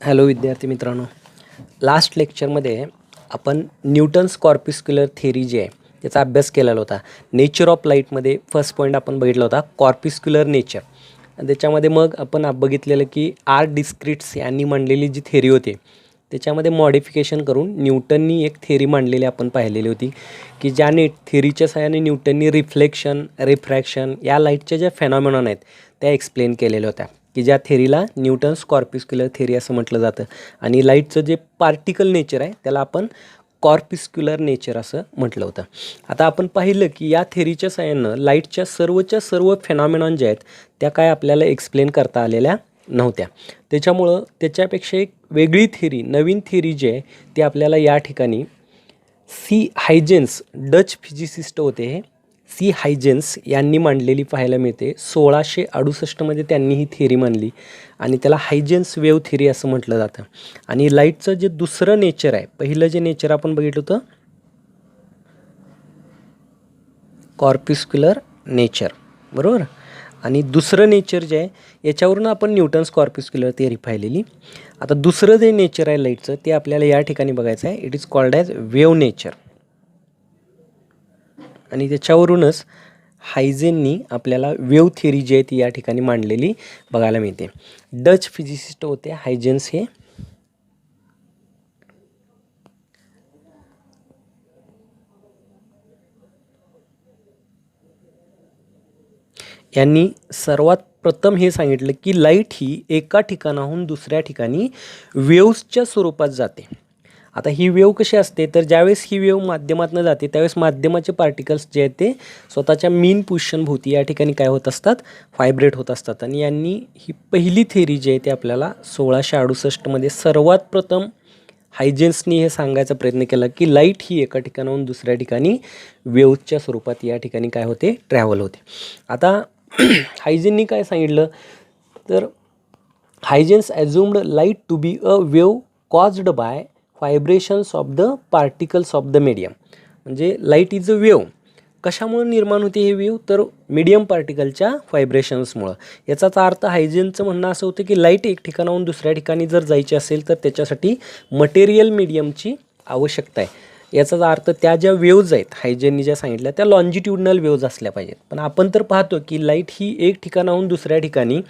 Hello विद्यार्थी मित्रांनो, last लेक्चरमध्ये आपण न्यूटन्स कॉर्पिस्क्युलर थिअरी जी आहे त्याचा अभ्यास केलेला होता. नेचर ऑफ लाईटमध्ये फर्स्ट पॉईंट आपण बघितला होता कॉर्पिस्क्युलर नेचर. आणि त्याच्यामध्ये मग आपण बघितलेलं की आर डिस्क्रिट्स यांनी मांडलेली जी थिअरी होती त्याच्यामध्ये मॉडिफिकेशन करून न्यूटननी एक थिअरी मांडलेली आपण पाहिलेली होती की ज्याने थिअरीच्या सहाय्याने न्यूटननी रिफ्लेक्शन, रिफ्रॅक्शन या लाईटच्या ज्या फेनॉमेनॉन आहेत त्या एक्सप्लेन केलेल्या होत्या की ज्या थिअरीला न्यूटन्स कॉर्पिस्क्युलर थिअरी असं म्हटलं जातं. आणि लाईटचं जे पार्टिकल नेचर आहे त्याला आपण कॉर्पिस्क्युलर नेचर असं म्हटलं होतं. आता आपण पाहिलं की या थिअरीच्या सहाय्यानं लाईटच्या सर्व फेनॉमेनॉन जे आहेत त्या काय आपल्याला एक्सप्लेन करता आलेल्या नव्हत्या. त्याच्यामुळं त्याच्यापेक्षा एक वेगळी थिअरी, नवीन थिअरी जी आहे ती आपल्याला या ठिकाणी सी हायजेन्स, डच फिजिसिस्ट होते हे सी हायजेन्स यांनी मांडलेली पाहायला मिळते. 1668मध्ये त्यांनी ही थिअरी मांडली आणि त्याला हायजेन्स वेव्ह थिअरी असं म्हटलं जातं. आणि लाईटचं जे दुसरं नेचर आहे, पहिलं जे नेचर आपण बघितलं होतं कॉर्पिस्क्युलर नेचर, बरोबर. आणि दुसरं नेचर जे आहे याच्यावरून आपण न्यूटन्स कॉर्पिस्क्युलर थिअरी पाहिलेली. आता दुसरं जे नेचर आहे लाईटचं ते आपल्याला या ठिकाणी बघायचं आहे. It is called as wave nature. आणि त्याच्यावरूनच हायजेननी आपल्याला वेव्ह थिअरी जी आहे ती या ठिकाणी मांडलेली बघायला मिळते. डच फिजिसिस्ट होते हायजेन्स हे. यांनी सर्वात प्रथम हे सांगितलं की लाईट ही एका ठिकाणाहून दुसऱ्या ठिकाणी वेव्सच्या स्वरूपात जाते. आता ही वेव्ह कशी असते तर ज्यावेळेस ही वेव्ह माध्यमातून जाते त्यावेळेस माध्यमाचे पार्टिकल्स जे आहेत ते स्वतःच्या मीन पोझिशनभोवती या ठिकाणी काय होत असतात, व्हायब्रेट होत असतात. आणि यांनी ही पहिली थिअरी जी आहे ते आपल्याला 1668मध्ये सर्वात प्रथम हायजेन्सनी हे सांगायचा प्रयत्न केला की लाईट ही एका ठिकाणाहून दुसऱ्या ठिकाणी वेव्हच्या स्वरूपात या ठिकाणी काय होते, ट्रॅव्हल होते. आता हायजेननी काय सांगितलं तर Huygens assumed light to be a wave caused by vibrations of the particles of the medium. म्हणजे लाईट इज अ वेव्ह. कशामुळे निर्माण होते हे वेव्ह तर मीडियम पार्टिकलच्या व्हायब्रेशन्समुळं. याचाच अर्थ हायजेनचं म्हणणं असं होतं की लाईट एक ठिकाणाहून दुसऱ्या ठिकाणी जर जायची असेल तर त्याच्यासाठी मटेरियल मीडियमची आवश्यकता आहे. याचाच अर्थ त्या ज्या वेव्ज आहेत हायजेननी ज्या सांगितल्या त्या लॉन्जिट्युडनल वेव्ज असल्या पाहिजेत. पण आपण तर पाहतो की लाईट ही एक ठिकाणाहून दुसऱ्या ठिकाणी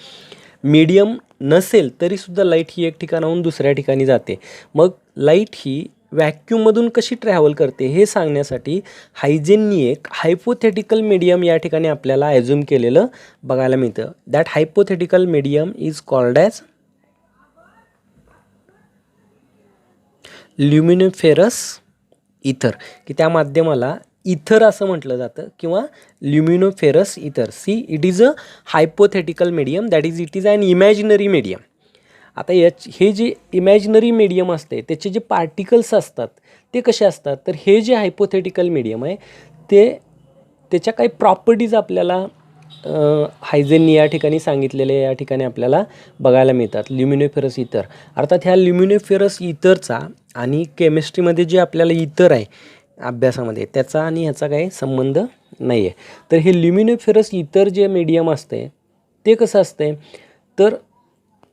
मीडियम नसेल तरीसुद्धा लाईट ही एक ठिकाणाहून दुसऱ्या ठिकाणी जाते. मग लाईट ही व्हॅक्यूममधून कशी ट्रॅव्हल करते हे सांगण्यासाठी हायजेननी एक हायपोथेटिकल मीडियम या ठिकाणी आपल्याला ॲझ्युम केलेलं बघायला मिळतं. That hypothetical medium is called as luminiferous ether, की त्या माध्यमाला इथर असं म्हटलं जातं किंवा luminiferous ether. See it is a hypothetical medium, that is it is an imaginary medium. आता हे जे इमॅजिनरी मीडियम असते त्याचे जे पार्टिकल्स असतात ते कसे असतात तर हे जे हायपोथेटिकल मीडियम आहे ते त्याच्या काही प्रॉपर्टीज आपल्याला हायजेननी या ठिकाणी सांगितलेले या ठिकाणी आपल्याला बघायला मिळतात. ल्युमिनोफेरस इथर अर्थात ह्या ल्युमिनोफेरस इथरचा आणि केमिस्ट्रीमध्ये जे आपल्याला इथर आहे अभ्यासामध्ये त्याचा आणि ह्याचा काही संबंध नाही आहे. तर हे ल्युमिनोफेरस इथर जे मीडियम असते ते कसं असते तर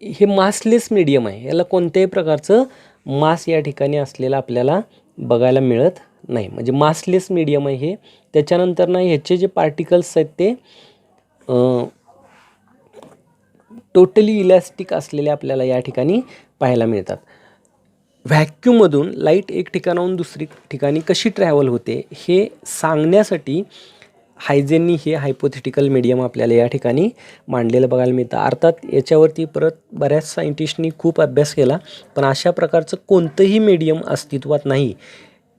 हे मासलेस मीडियम आहे. याला कोणत्याही प्रकारचं मास या ठिकाणी असलेलं आपल्याला बघायला मिळत नाही. म्हणजे मासलेस मीडियम आहे हे. त्याच्यानंतर ना ह्याचे जे पार्टिकल्स आहेत ते टोटली इलॅस्टिक असलेले आपल्याला या ठिकाणी पाहायला मिळतात. व्हॅक्यूममधून लाईट एक ठिकाणाहून दुसरी ठिकाणी कशी ट्रॅव्हल होते हे सांगण्यासाठी हायजेननी हे हायपोथेटिकल मीडियम आपल्याला या ठिकाणी मांडलेलं बघायला मिळतं. अर्थात याच्यावरती परत बऱ्याच सायंटिस्टनी खूप अभ्यास केला पण अशा प्रकारचं कोणतंही मीडियम अस्तित्वात नाही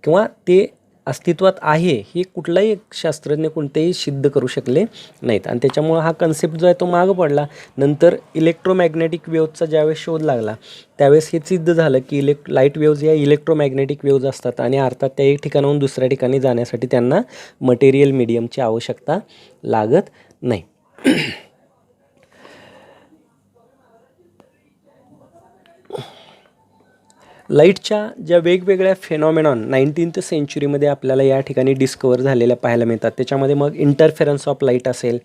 किंवा ते अस्तित्वात आहे हे कुठलाही एक शास्त्रज्ञ कोणतेही सिद्ध करू शकले नाहीत. आणि त्याच्यामुळं हा कन्सेप्ट जो आहे तो मागं पडला. नंतर इलेक्ट्रोमॅग्नेटिक वेव्हचा ज्यावेळेस शोध लागला त्यावेळेस हे सिद्ध झालं की लाईट वेव्ज या इलेक्ट्रोमॅग्नेटिक वेव्ज असतात आणि अर्थात त्या एक ठिकाणाहून दुसऱ्या ठिकाणी जाण्यासाठी त्यांना मटेरियल मीडियमची आवश्यकता लागत नाही. लाईटच्या ज्या वेगवेगळ्या फेनॉमेनॉन 19th सेंचुरीमध्ये आपल्याला या ठिकाणी डिस्कवर झालेल्या पाहायला मिळतात. त्याच्यामध्ये मग इंटरफेरन्स ऑफ लाईट असेल,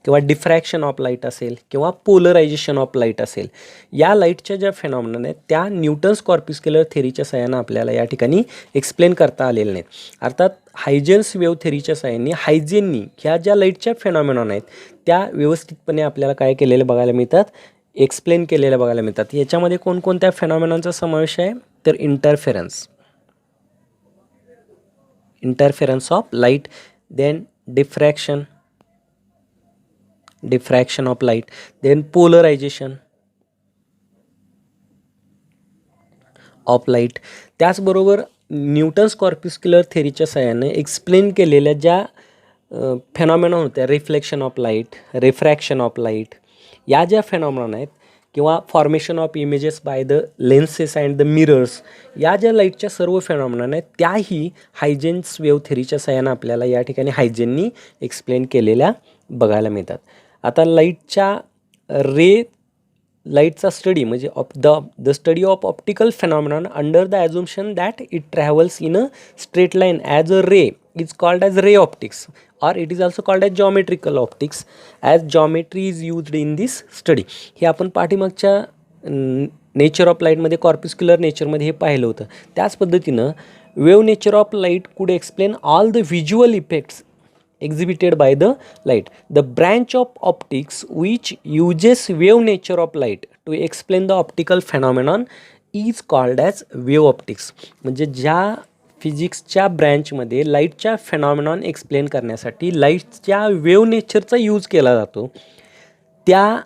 किंवा डिफ्रॅक्शन ऑफ लाईट असेल किंवा पोलरायझेशन ऑफ लाईट असेल, या लाईटच्या ज्या फेनॉमिना आहेत त्या न्यूटन्स कॉर्प्युस्क्युलर थेरीच्या सहाय्यानं आपल्याला या ठिकाणी एक्सप्लेन करता आलेल्या नाहीत. अर्थात हायजेन्स वेव्ह थेरीच्या सहाय्याने हायजेननी ह्या ज्या लाईटच्या फेनॉमिनॉन आहेत त्या व्यवस्थितपणे आपल्याला काय केलेले बघायला मिळतात, एक्सप्लेन केलेल्या बघायला मिळतात. याच्यामध्ये कोणकोणत्या फेनॉमिनॉनचा समावेश आहे, तर interference of light, then diffraction of light, then polarization of light. त्याचबरोबर न्यूटन्स कॉर्प्युस्क्युलर थेरीच्या सहाय्याने एक्सप्लेन केलेल्या ज्या फेनॉमिना होत्या, reflection of light, refraction of light, या ज्या फेनॉमिना आहेत किंवा formation of images by the lenses and the mirrors, या ज्या लाईटच्या सर्व फेनॉमिना आहेत त्याही हायजेन्स वेव्ह थेरीच्या सहाय्याने आपल्याला या ठिकाणी हायजेननी एक्सप्लेन केलेल्या बघायला मिळतात. आता लाईटचा स्टडी म्हणजे the study of optical phenomenon under the assumption that it travels in a straight line as a ray is called as ray optics, or it is also called as geometrical optics, as geometry is used in this study. हे आपण पाठीमागच्या nature of लाईटमध्ये कॉर्प्युस्क्युलर नेचरमध्ये हे पाहिलं होतं. त्याच पद्धतीनं wave nature of light कुड explain all the visual effects exhibited by the light. The branch of optics which uses wave nature of light to explain the optical phenomenon is called as wave optics. म्हणजे ज्या फिजिक्सच्या ब्रँचमध्ये लाईटच्या फेनॉमिनॉन explain करण्यासाठी लाईटच्या wave नेचरचा use केला जातो, त्या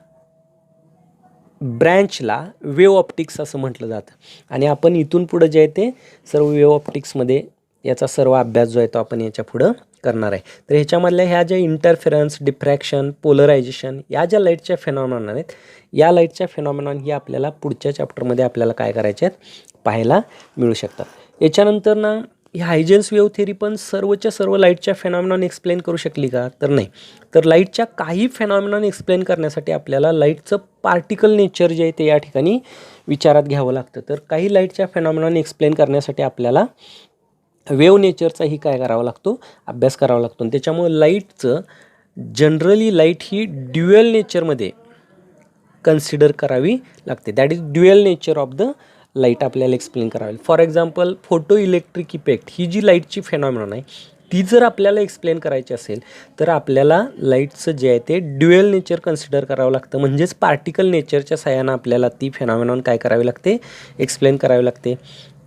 ब्रँचला wave optics असं म्हटलं जातं. आणि आपण इथून पुढं जे आहे ते सर्व वेव्ह ऑप्टिक्समध्ये याचा सर्व अभ्यास जो आहे तो आपण याच्या पुढं करणार आहे. तर ह्याच्यामधल्या ह्या ज्या इंटरफेरन्स, डिफ्रॅक्शन, पोलरायझेशन या ज्या लाईटच्या फेनॉमिनॉन आहेत, या लाईटच्या फेनॉमिनॉन ही आपल्याला पुढच्या चॅप्टरमध्ये आपल्याला काय करायचे आहेत, पाहायला मिळू शकतात. याच्यानंतर ना ही हायजेन्स वेव्ह थेरी पण सर्वच्या सर्व लाईटच्या फेनॉमिनॉन एक्सप्लेन करू शकली का, तर नाही. तर लाईटच्या काही फेनॉमिनॉन एक्सप्लेन करण्यासाठी आपल्याला लाईटचं पार्टिकल नेचर जे आहे ते या ठिकाणी विचारात घ्यावं लागतं. तर काही लाईटच्या फेनॉमिनॉन एक्सप्लेन करण्यासाठी आपल्याला वेव्ह नेचरचाही काय करावा लागतो, अभ्यास करावा लागतो. आणि त्याच्यामुळे लाईटचं जनरली लाईट ही ड्युअल नेचरमध्ये कन्सिडर करावी लागते. That is dual nature of the light आपल्याला एक्सप्लेन करावी. For example photo electric effect ही जी लाईटची फेनॉमिनॉन आहे ती जर आपल्याला एक्सप्लेन करायची असेल तर आपल्याला लाईटचं जे आहे ते ड्युअल नेचर कन्सिडर करावं लागतं. म्हणजेच पार्टिकल नेचरच्या सहाय्यानं आपल्याला ती फेनॉमिनॉन काय करावी लागते, एक्सप्लेन करावी लागते.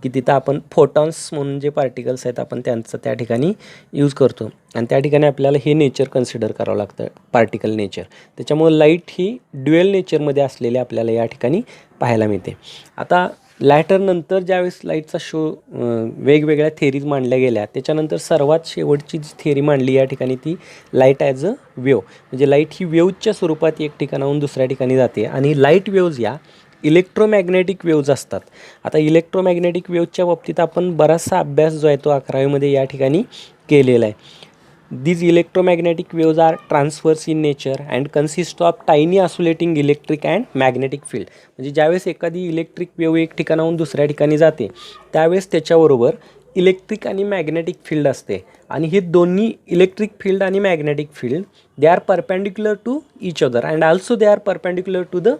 की तिथं आपण फोटॉन्स म्हणून जे पार्टिकल्स आहेत आपण त्यांचं त्या ठिकाणी यूज करतो आणि त्या ठिकाणी आपल्याला हे नेचर कन्सिडर करावं लागतं, पार्टिकल नेचर. त्याच्यामुळे लाईट ही ड्युअल नेचरमध्ये असलेली आपल्याला या ठिकाणी पाहायला मिळते. आता लॅटरनंतर ज्यावेळेस लाईटचा वेगवेगळ्या थेरीज मांडल्या गेल्या त्याच्यानंतर सर्वात शेवटची जी थेरी मांडली या ठिकाणी ती लाईट ॲज अ वेव्ह, म्हणजे लाईट ही वेव्हच्या स्वरूपात एक ठिकाणाहून दुसऱ्या ठिकाणी जाते आणि लाईट वेव्ज या इलेक्ट्रोमॅग्नेटिक वेव्ज असतात. आता इलेक्ट्रोमॅग्नेटिक वेव्जच्या बाबतीत आपण बराचसा अभ्यास जो आहे तो 11वीमध्ये या ठिकाणी केलेला आहे. These electromagnetic waves are transverse in nature and consist of tiny oscillating electric and magnetic field. म्हणजे ज्यावेळेस एखादी इलेक्ट्रिक वेव्ह एक ठिकाणाहून दुसऱ्या ठिकाणी जाते त्यावेळेस त्याच्याबरोबर इलेक्ट्रिक आणि मॅग्नेटिक फील्ड असते आणि हे दोन्ही इलेक्ट्रिक फील्ड आणि magnetic field they are perpendicular to each other and also they are perpendicular to the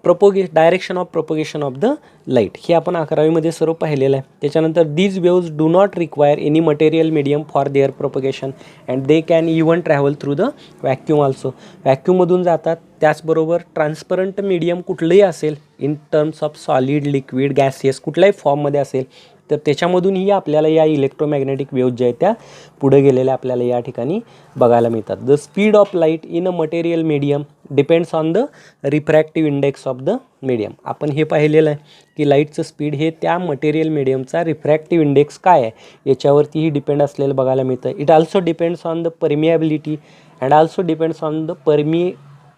direction of propagation of the light. हे आपण 11वीमध्ये सर्व पाहिलेलं आहे. त्याच्यानंतर these waves do not require any material medium for their propagation and they can even travel through the vacuum also. व्हॅक्यूममधून जातात. त्याचबरोबर ट्रान्सपरंट मीडियम कुठलंही असेल in terms of solid, liquid, gaseous कुठल्याही फॉर्ममध्ये असेल तर त्याच्यामधूनही आपल्याला या इलेक्ट्रोमॅग्नेटिक वेव्ज ज्या आहेत त्या पुढे गेलेल्या आपल्याला या ठिकाणी बघायला मिळतात. The speed of light in a material medium depends on the refractive index of the medium. आपण हे पाहिलेलं आहे की लाईटचं स्पीड हे त्या मटेरियल मीडियमचा रिफ्रॅक्टिव्ह इंडेक्स काय आहे याच्यावरतीही डिपेंड असलेलं बघायला मिळतं. It also depends on the permeability and also depends on the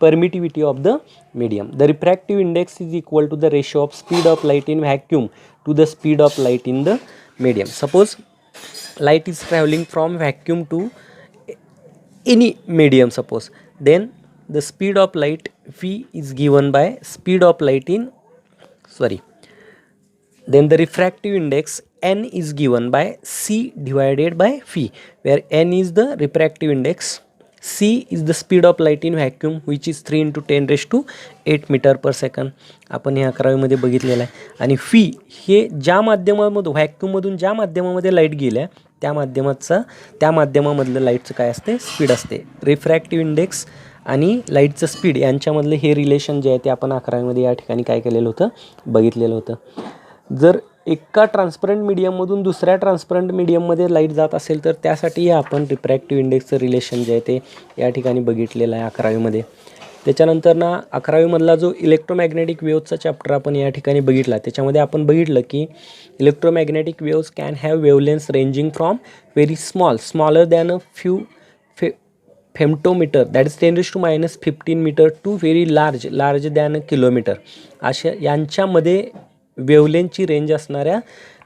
permittivity of the medium. The refractive index is equal to the ratio of speed of light in vacuum to the speed of light in the medium. Suppose light is traveling from vacuum to any medium, suppose, then the speed of light v is given by speed of light in then the refractive index n is given by c divided by phi, where n is the refractive index, c is the speed of light in vacuum which is 3 × 10⁸ metre per second. आपण हे 11वीमध्ये बघितलेलं आहे. आणि fee हे ज्या माध्यमामधून व्हॅक्यूममधून ज्या माध्यमामध्ये light गेल्या त्या माध्यमामधलं लाईटचं काय असते, स्पीड असते. रिफ्रॅक्टिव्ह इंडेक्स आणि लाईटचं स्पीड यांच्यामधलं हे रिलेशन जे आहे ते आपण 11वीमध्ये या ठिकाणी काय केलेलं होतं, बघितलेलं होतं. जर एका ट्रान्सपरंट मीडियममधून दुसऱ्या ट्रान्सपरंट मीडियममध्ये लाईट जात असेल तर त्यासाठी आपण रिफ्रॅक्टिव्ह इंडेक्सचं रिलेशन जे आहे ते या ठिकाणी बघितलेलं आहे 11वीमध्ये. त्याच्यानंतर ना 11वीमधला जो इलेक्ट्रोमॅग्नेटिक वेव्हचा चॅप्टर आपण या ठिकाणी बघितला, त्याच्यामध्ये आपण बघितलं की electromagnetic waves can have wavelengths ranging from very smaller than a few femtometre that is 10⁻15 metre to very large than a kilometre. अशा यांच्यामध्ये वेवलेंथची रेंज असणाऱ्या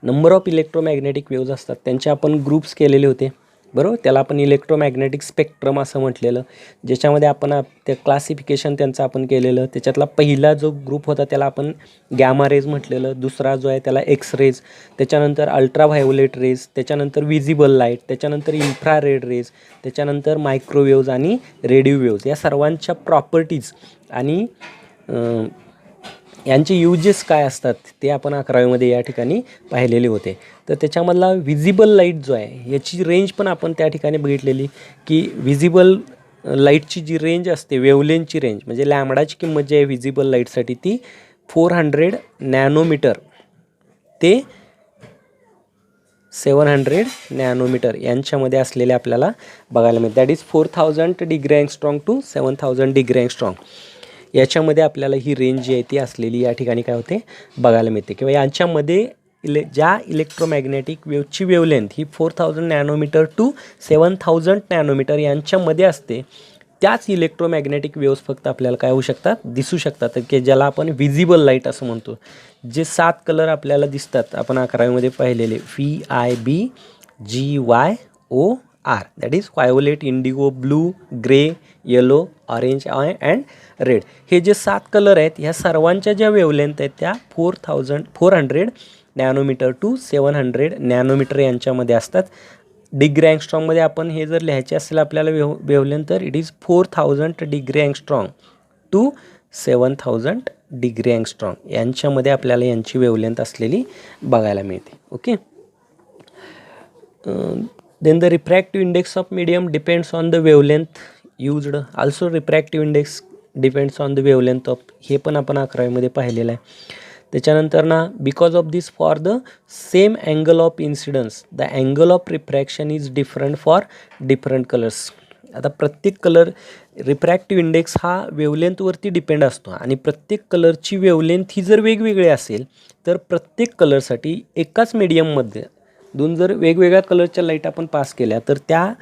नंबर ऑफ इलेक्ट्रोमॅग्नेटिक वेव्ज असतात, त्यांचे आपण ग्रुप्स केलेले होते, बरोबर. त्याला आपण इलेक्ट्रोमॅग्नेटिक स्पेक्ट्रम असं म्हटलेलं, ज्याच्यामध्ये आपण ते क्लासिफिकेशन त्यांचं आपण केलेलं. त्याच्यातला पहिला जो ग्रुप होता त्याला आपण गॅमा रेज म्हटलेलं, दुसरा जो आहे त्याला एक्स रेज, त्याच्यानंतर अल्ट्राव्हायोलेट रेज, त्याच्यानंतर विजिबल लाईट, त्याच्यानंतर इन्फ्रारेड रेज, त्याच्यानंतर मायक्रोवेव्ज आणि रेडिओ वेव्ज. या सर्वांच्या प्रॉपर्टीज आणि यांचे युजेस काय असतात ते आपण 11वीमध्ये या ठिकाणी पाहिलेले होते. तर त्याच्यामधला विजिबल लाईट जो आहे याची रेंज पण आपण त्या ठिकाणी बघितलेली की विजिबल लाईटची जी रेंज असते, वेवलेंथची रेंज म्हणजे लॅम्बडाची किंमत जी आहे विजिबल लाईटसाठी ती 400 नॅनोमीटर ते 700 नॅनोमीटर यांच्यामध्ये असलेले आपल्याला बघायला मिळते. That is 4000 degree angstrom to 7000 degree angstrom. याच्यामध्ये आपल्याला ही रेंज जी आहे ती असलेली या ठिकाणी काय होते, बघायला मिळते. किंवा यांच्यामध्ये ज्या इलेक्ट्रोमॅग्नेटिक वेव्हची वेवलेंथ ही 4000 नॅनोमीटर टू 7000 नॅनोमीटर यांच्यामध्ये असते, त्याच इलेक्ट्रोमॅग्नेटिक वेव्स फक्त आपल्याला काय होऊ शकतात, दिसू शकतात, की ज्याला आपण विजिबल लाईट असं म्हणतो. जे 7 कलर आपल्याला दिसतात आपण 11वीमध्ये पाहिलेले VIBGYOR that is violet, Indigo, blue, grey, yellow, orange and red. हे जे 7 कलर आहेत ह्या सर्वांच्या ज्या वेवलेंथ आहेत त्या 400 नॅनोमीटर टू 700 नॅनोमीटर यांच्यामध्ये असतात. डिग्री अँगस्ट्रॉंगमध्ये आपण हे जर लिहायचे असेल आपल्याला वेवलेंथ तर it is 4000 degree angstrom to 7000 degree angstrom यांच्यामध्ये आपल्याला यांची वेवलेंथ असलेली बघायला मिळते. Okay. Then the refractive index of medium depends on the wavelength used. Also refractive index depends on the wavelength of, हे पण आपण 11वीमध्ये पाहिलेलं आहे. त्याच्यानंतर ना because of this for the same angle of incidence the angle of refraction is different for different colours. आता प्रत्येक कलर रिफ्रॅक्टिव्ह इंडेक्स हा वेवलेंथवरती डिपेंड असतो आणि प्रत्येक कलरची वेवलेंथ ही जर वेगवेगळी असेल तर प्रत्येक कलरसाठी एकाच मीडियममध्ये जर वेगवेगळ्या कलरच्या लाईट आपण पास केल्या तर त्या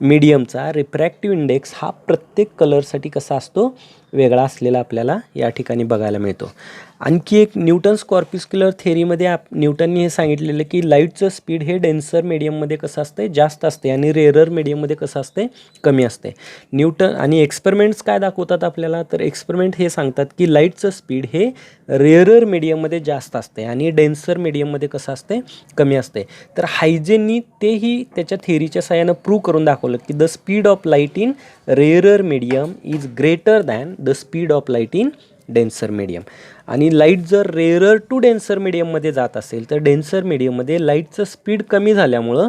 मीडियमचा रिफ्रॅक्टिव्ह इंडेक्स हा प्रत्येक कलरसाठी कसा असतो, वेगळा असलेला आपल्याला या ठिकाणी बघायला मिळतो. आणखी एक न्यूटन्स कॉर्प्युस्क्युलर थेअरीमध्ये न्यूटननी हे सांगितलेलं की लाईटचं स्पीड हे डेन्सर मीडियममध्ये कसं असते, जास्त असते आणि रेअरर मीडियममध्ये कसं असते, कमी असते. न्यूटन आणि एक्सपेरिमेंट्स काय दाखवतात आपल्याला, तर एक्सपेरिमेंट हे सांगतात की लाईटचं स्पीड हे रेअरर मीडियममध्ये जास्त असते आणि डेन्सर मीडियममध्ये कसं असते, कमी असते. तर हायजेननी तेही त्याच्या थेअरीच्या साहाय्यानं प्रूव्ह करून दाखवलं की the speed of light in rarer medium is greater than the speed of light in denser medium. आणि लाईट जर रेअरर टू डेन्सर मीडियममध्ये जात असेल तर डेन्सर मीडियममध्ये लाईटचं स्पीड कमी झाल्यामुळं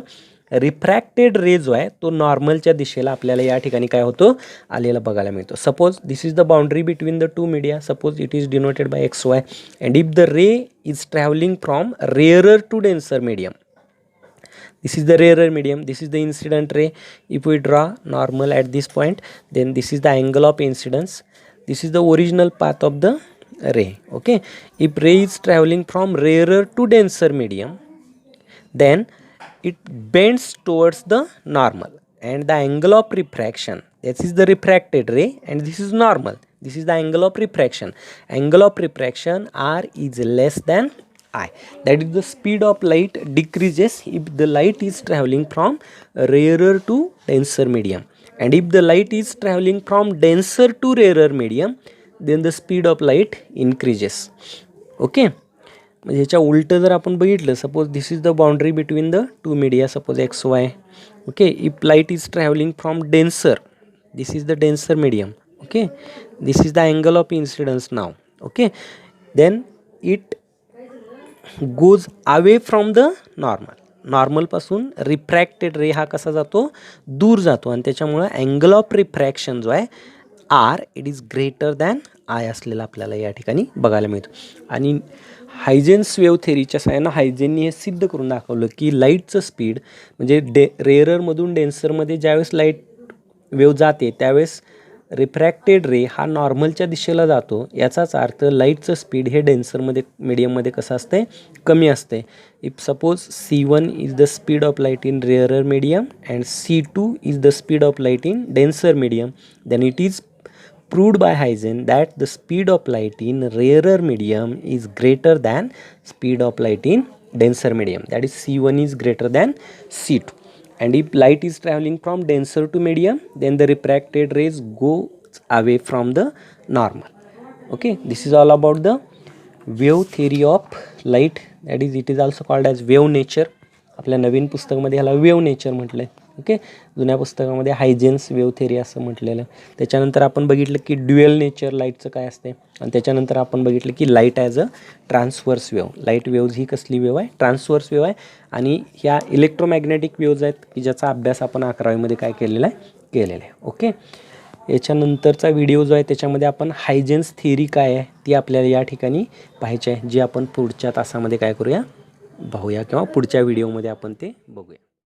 रिफ्रॅक्टेड रे जो आहे तो नॉर्मलच्या दिशेला आपल्याला या ठिकाणी काय होतो, आलेला बघायला मिळतो. Suppose this is the boundary between the two media, suppose it is denoted by XY and if the ray is travelling from rarer to denser medium, this is the rarer medium, this is the incident ray. If we draw normal at this point, then this is the angle of incidence, this is the original path of the ray. Okay, if ray is traveling from rarer to denser medium, then it bends towards the normal and the angle of refraction, this is the refracted ray and this is normal, this is the angle of refraction. Angle of refraction R is less than I, that is the speed of light decreases if the light is traveling from rarer to denser medium, and if the light is traveling from denser to rarer medium then the speed of light increases. Okay, म्हणजे ह्याच्या उलटं जर आपण बघितलं, suppose this is the boundary between the two media, suppose XY. Okay, if light is travelling from denser This is the denser medium. Okay, this is the angle of incidence now. Okay, then it goes away from the normal पासून refracted रे हा कसा जातो, दूर जातो, आणि त्याच्यामुळं angle of refraction जो आहे r it is greater than i असलेला आपल्याला या ठिकाणी बघायला मिळतो. आणि हायजेन्स वेव्ह थेरीच्या साहाय्यानं हायजेननी हे सिद्ध करून दाखवलं की लाईटचं स्पीड म्हणजे रेअररमधून डेन्सरमध्ये ज्यावेळेस लाईट वेव्ह जाते त्यावेळेस रिफ्रॅक्टेड रे हा नॉर्मलच्या दिशेला जातो. याचाच अर्थ लाईटचं स्पीड हे डेन्सरमध्ये मीडियममध्ये कसं असते, कमी असते. If suppose C1 is the speed of light in rarer medium and C2 is the speed of light in denser medium, then it is proved by Huygens that the speed of light in rarer medium is greater than speed of light in denser medium, that is C1 is greater than C2. And if light is traveling from denser to medium, then the refracted rays goes away from the normal. Okay, this is all about the wave theory of light, that is it is also called as wave nature. आपल्या नवीन पुस्तकामध्ये ह्याला wave nature म्हटलं आहे. Okay, जुन्या पुस्तकामध्ये हायजेन्स wave theory असं म्हटलेलं. त्याच्यानंतर आपण बघितलं की ड्युएल नेचर लाईटचं काय असते, आणि त्याच्यानंतर आपण बघितलं की light as a transverse wave. Light waves ही कसली वेव्ह आहे, ट्रान्सवर्स वेव्ह आहे. आणि ह्या इलेक्ट्रोमॅग्नेटिक वेव्ज आहेत की ज्याचा अभ्यास आपण 11वीमध्ये काय केलेला आहे. ओके, याच्यानंतरचा व्हिडिओ जो आहे त्याच्यामध्ये आपण हायजेन्स थेरी काय आहे ती आपल्याला या ठिकाणी पाहायची आहे, जी आपण पुढच्या तासामध्ये काय करूया, पाहूया किंवा पुढच्या व्हिडिओमध्ये आपण ते बघूया.